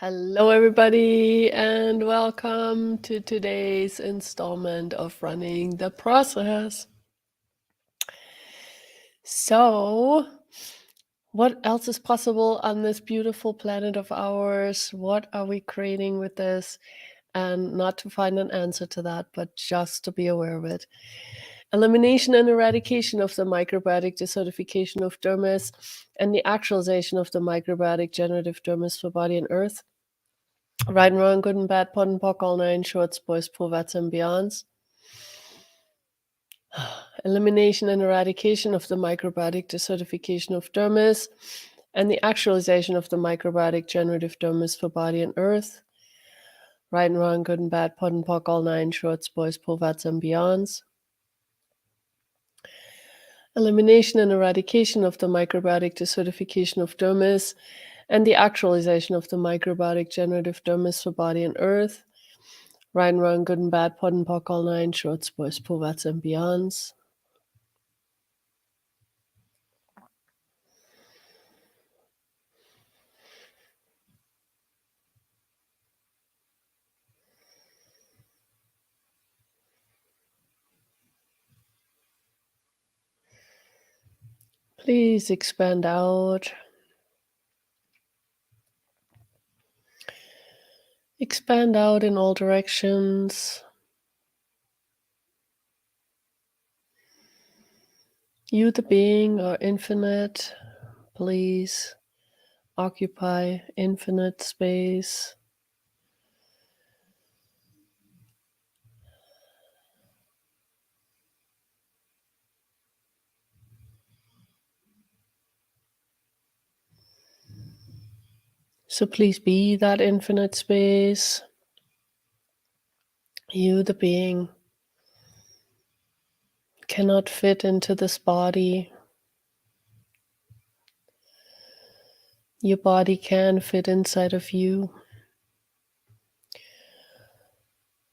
Hello, everybody, and welcome to today's installment of Running the Process. So, what else is possible on this beautiful planet of ours? What are we creating with this? And not to find an answer to that, but just to be aware of it. Elimination and eradication of the microbiotic desertification of dermis and the actualization of the microbiotic generative dermis for body and earth. Right and wrong, good and bad, pod and pock, all nine shorts, boys, povats, and beyonds. Elimination and eradication of the microbiotic desertification of dermis and the actualization of the microbiotic generative dermis for body and earth. Right and wrong, good and bad, pod and pock, all nine shorts, boys, povats, and beyonds. Elimination and eradication of the microbiotic desertification of dermis and the actualization of the microbiotic generative dermis for body and earth. Right and wrong, good and bad, pod and pock, all nine shorts, boys, povats, and beyonds. Please expand out. Expand out in all directions. You, the being, are infinite. Please occupy infinite space. So please be that infinite space. You, the being, cannot fit into this body. Your body can fit inside of you.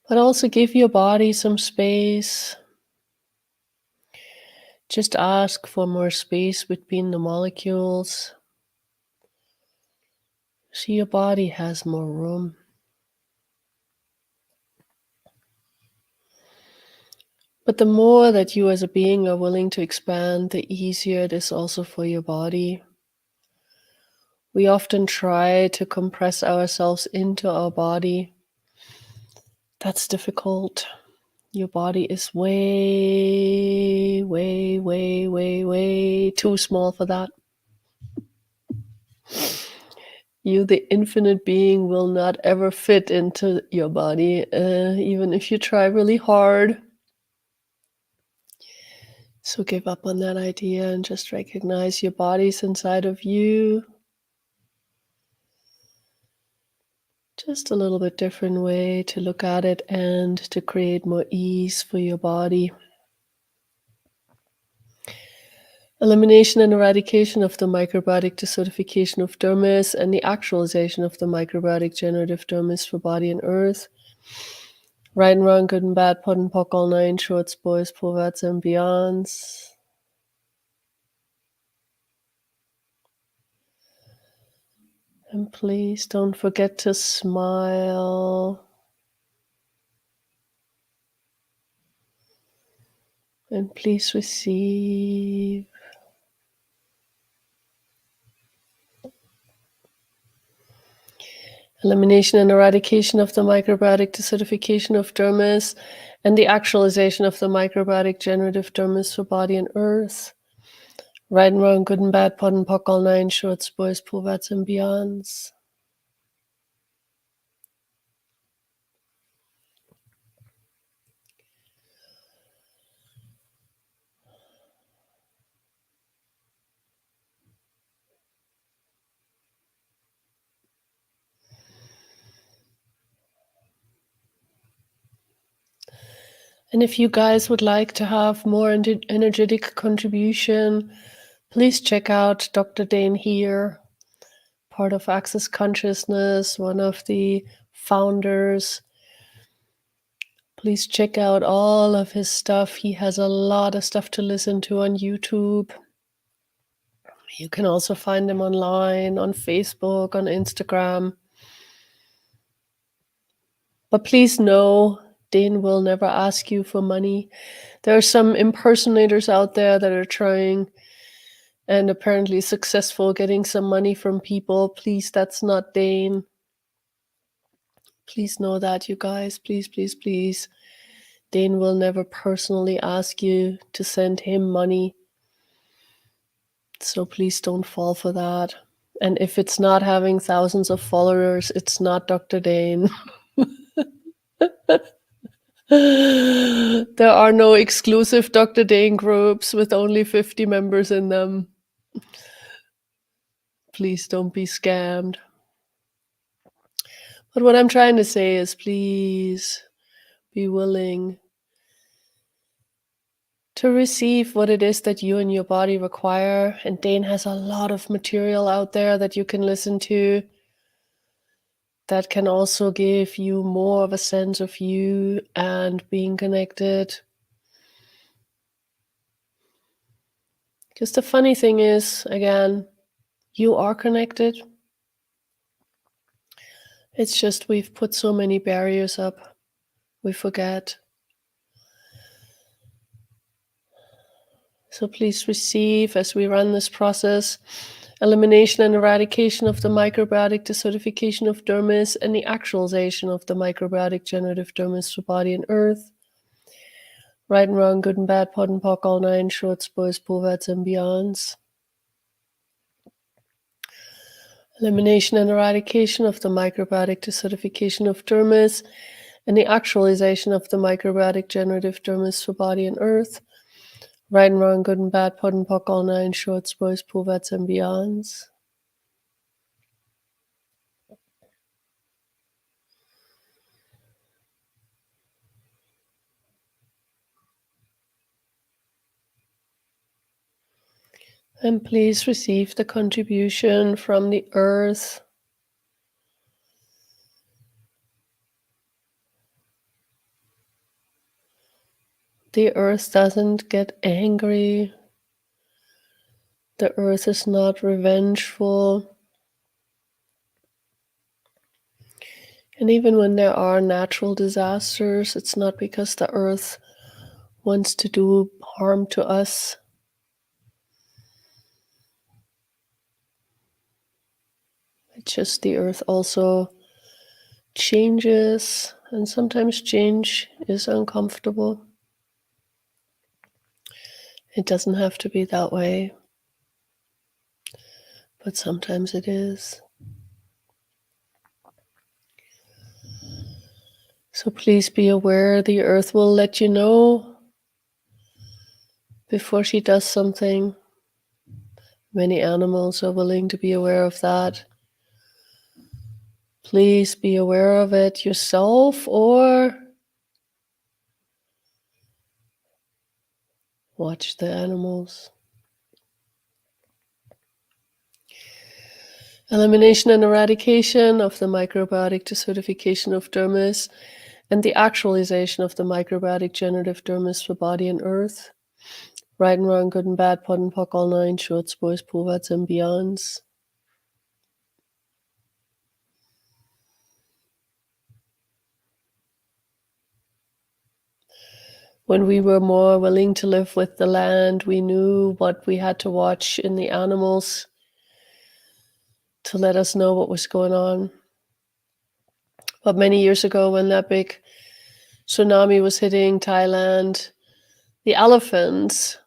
But also give your body some space. Just ask for more space between the molecules. So your body has more room. But the more that you as a being are willing to expand, the easier it is also for your body. We often try to compress ourselves into our body. That's difficult. Your body is way, way, way, way, way too small for that. You, the infinite being, will not ever fit into your body, even if you try really hard. So give up on that idea and just recognize your body's inside of you. Just a little bit different way to look at it and to create more ease for your body. Elimination and eradication of the microbiotic desertification of dermis and the actualization of the microbiotic generative dermis for body and earth. Right and wrong, good and bad, pod and pock, all nine shorts, boys, povats, and beyonds. And please don't forget to smile. And please receive. Elimination and eradication of the microbiotic desertification of dermis and the actualization of the microbiotic generative dermis for body and earth. Right and wrong, good and bad, pod and pock, all nine shorts, boys, povats, and beyonds. And if you guys would like to have more energetic contribution, please check out Dr. Dane here, part of Access Consciousness, one of the founders. Please check out all of his stuff. He has a lot of stuff to listen to on YouTube. You can also find them online, on Facebook, on Instagram. But please know, Dane will never ask you for money. There are some impersonators out there that are trying and apparently successful getting some money from people. Please, that's not Dane. Please know that, you guys. Please, please, please. Dane will never personally ask you to send him money. So please don't fall for that. And if it's not having thousands of followers, it's not Dr. Dane. There are no exclusive Dr. Dane groups with only 50 members in them. Please don't be scammed. But what I'm trying to say is please be willing to receive what it is that you and your body require. And Dane has a lot of material out there that you can listen to that can also give you more of a sense of you and being connected. Because the funny thing is, again, you are connected. It's just we've put so many barriers up, we forget. So please receive, as we run this process, elimination and eradication of the microbiotic desertification of dermis and the actualization of the microbiotic generative dermis for body and earth. Right and wrong, good and bad, pod and pock, all nine, shorts, boys, poverts, and beyonds. Elimination and eradication of the microbiotic desertification of dermis and the actualization of the microbiotic generative dermis for body and earth. Right and wrong, good and bad, pod and pock, all nine, shorts, boys, poverts, and beyonds. And please receive the contribution from the earth. The earth doesn't get angry. The earth is not revengeful. And even when there are natural disasters, it's not because the earth wants to do harm to us. It's just the earth also changes, and sometimes change is uncomfortable. It doesn't have to be that way, but sometimes it is. So please be aware the earth will let you know before she does something. Many animals are willing to be aware of that. Please be aware of it yourself or watch the animals. Elimination and eradication of the microbiotic desertification of dermis and the actualization of the microbiotic generative dermis for body and earth. Right and wrong, good and bad, pod and pock, all nine, shorts, boys, poverts, and beyonds. When we were more willing to live with the land, we knew what we had to watch in the animals to let us know what was going on. But many years ago, when that big tsunami was hitting Thailand, the elephants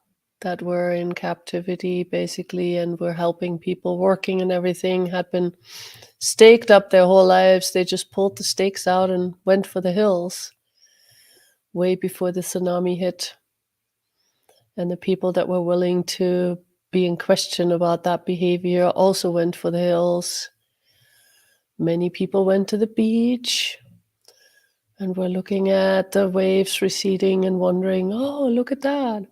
that were in captivity basically and were helping people working and everything had been staked up their whole lives. They just pulled the stakes out and went for the hills way before the tsunami hit. And the people that were willing to be in question about that behavior also went for the hills. Many people went to the beach and were looking at the waves receding and wondering, oh, look at that.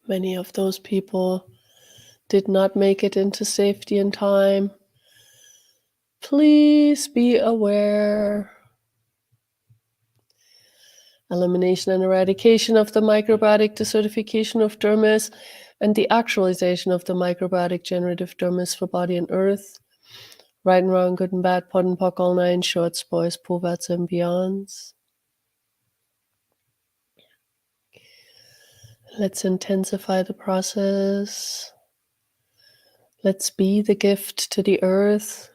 Many of those people did not make it into safety in time. Please be aware. Elimination and eradication of the microbiotic desertification of dermis and the actualization of the microbiotic generative dermis for body and earth, right and wrong, good and bad, pod and pock, all nine shorts, boys, poverts, and beyonds. Let's intensify the process. Let's be the gift to the earth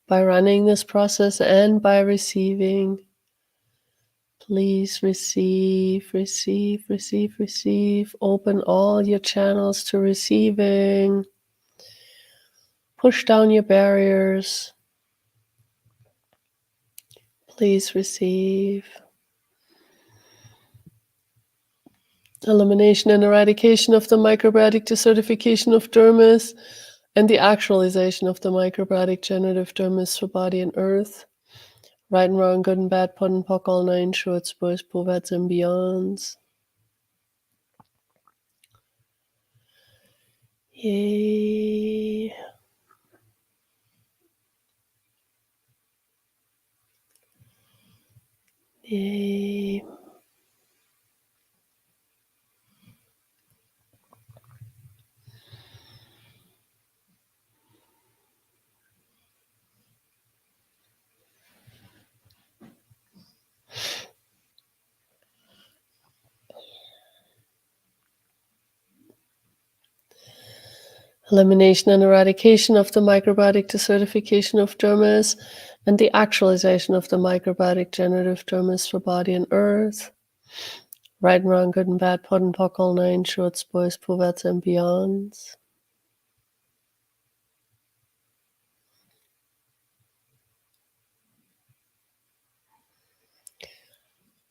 by running this process and by receiving. Please receive, receive, receive, receive. Open all your channels to receiving. Push down your barriers. Please receive. Elimination and eradication of the microbiotic desertification of dermis and the actualization of the microbiotic generative dermis for body and earth. Right and wrong, good and bad, pod and pock, all nine shorts, boys, poverts, and beyonds. Yay. Yay. Elimination and eradication of the microbiotic desertification of dermis and the actualization of the microbiotic generative dermis for body and earth. Right and wrong, good and bad, pod and pock, all nine shorts, boys, poverts, and beyonds.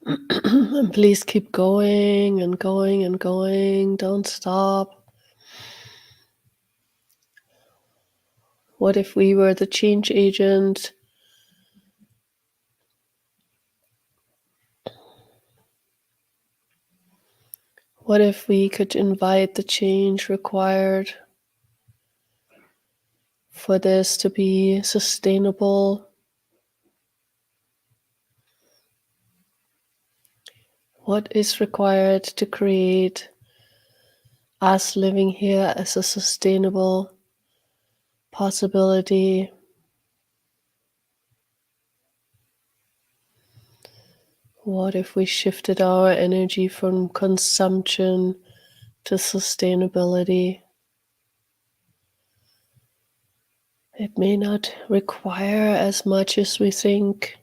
And please keep going and going and going. Don't stop. What if we were the change agent? What if we could invite the change required for this to be sustainable? What is required to create us living here as a sustainable possibility? What if we shifted our energy from consumption to sustainability? It may not require as much as we think,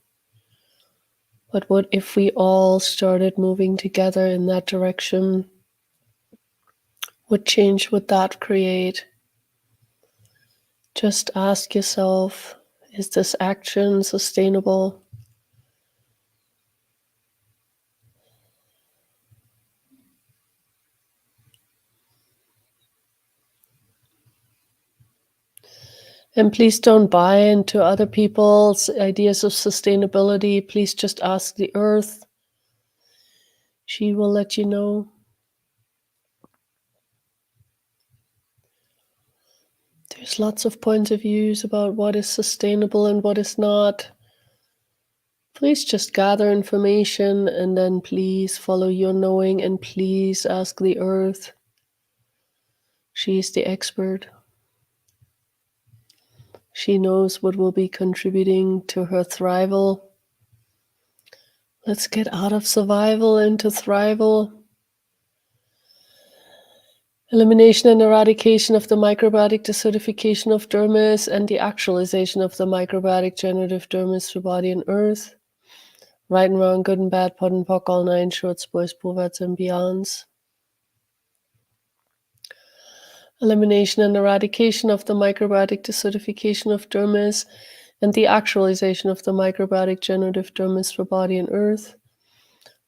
but what if we all started moving together in that direction? What change would that create? Just ask yourself, is this action sustainable? And please don't buy into other people's ideas of sustainability. Please just ask the earth. She will let you know. There's lots of points of views about what is sustainable and what is not. Please just gather information and then please follow your knowing and please ask the earth. She is the expert. She knows what will be contributing to her thrival. Let's get out of survival into thrival. Elimination and eradication of the microbiotic desertification of dermis and the actualization of the microbiotic generative dermis for body and earth. Right and wrong, good and bad, pod and pock, all nine shorts, boys, poverts, and beyonds. Elimination and eradication of the microbiotic desertification of dermis and the actualization of the microbiotic generative dermis for body and earth.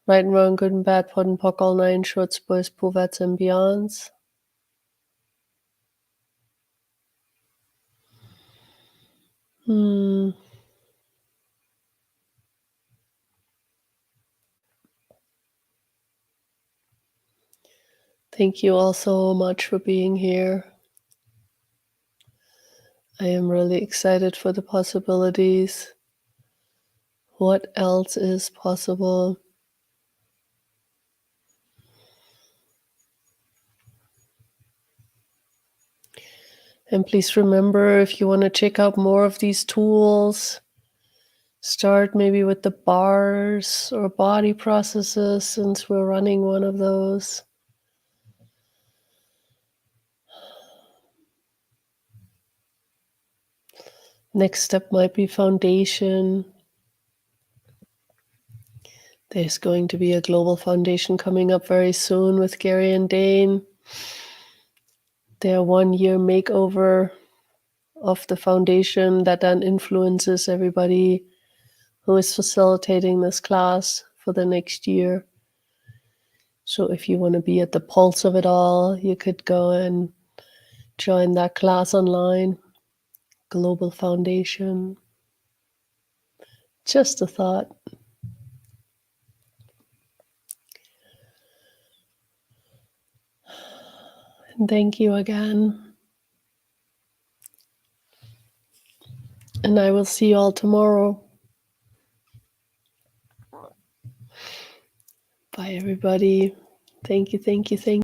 Right and wrong, good and bad, pod and pock, all nine shorts, boys, poverts, and beyonds. Thank you all so much for being here. I am really excited for the possibilities. What else is possible? And please remember, if you want to check out more of these tools, start maybe with the bars or body processes, since we're running one of those. Next step might be foundation. There's going to be a global foundation coming up very soon with Gary and Dane. Their 1-year makeover of the foundation that then influences everybody who is facilitating this class for the next year. So if you want to be at the pulse of it all, you could go and join that class online, Global Foundation. Just a thought. And thank you again. And I will see you all tomorrow. Bye, everybody. Thank you, thank you, thank you.